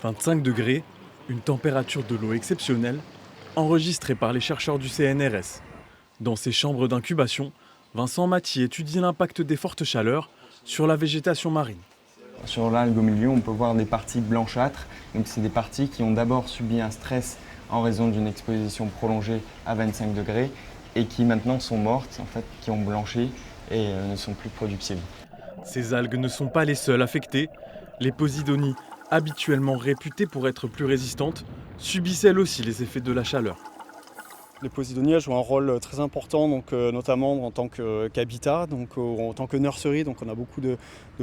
25 degrés, une température de l'eau exceptionnelle, enregistrée par les chercheurs du CNRS. Dans ces chambres d'incubation, Vincent Mathy étudie l'impact des fortes chaleurs sur la végétation marine. Sur l'algue au milieu, on peut voir des parties blanchâtres. Donc c'est des parties qui ont d'abord subi un stress en raison d'une exposition prolongée à 25 degrés et qui maintenant sont mortes, qui ont blanchi et ne sont plus productives. Ces algues ne sont pas les seules affectées. Les posidonies, habituellement réputées pour être plus résistantes, subissent elles aussi les effets de la chaleur. Les posidonies jouent un rôle très important, notamment en tant qu'habitat, en tant que nurserie. Donc on a beaucoup de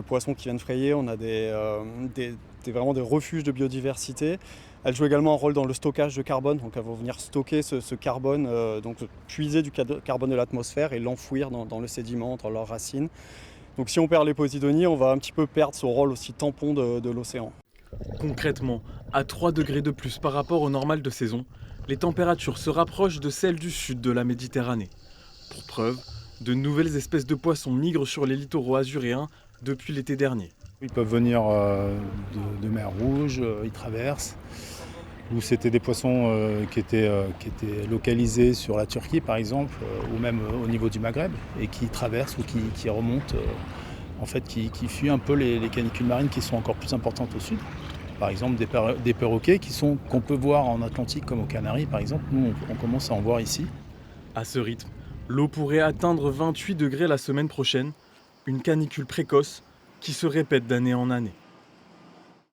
poissons qui viennent frayer, on a vraiment des refuges de biodiversité. Elles jouent également un rôle dans le stockage de carbone, donc elles vont venir stocker ce carbone, puiser du carbone de l'atmosphère et l'enfouir dans le sédiment, dans leurs racines. Donc si on perd les posidonies, on va un petit peu perdre son rôle aussi tampon de l'océan. Concrètement, à 3 degrés de plus par rapport au normal de saison, les températures se rapprochent de celles du sud de la Méditerranée. Pour preuve, de nouvelles espèces de poissons migrent sur les littoraux azuréens depuis l'été dernier. Ils peuvent venir de mer Rouge, ils traversent. Ou c'était des poissons qui étaient localisés sur la Turquie par exemple, ou même au niveau du Maghreb, et qui traversent ou qui remontent, qui fuient un peu les canicules marines qui sont encore plus importantes au sud. Par exemple des perroquets qu'on peut voir en Atlantique comme aux Canaries par exemple, nous on commence à en voir ici. À ce rythme, l'eau pourrait atteindre 28 degrés la semaine prochaine, une canicule précoce qui se répète d'année en année.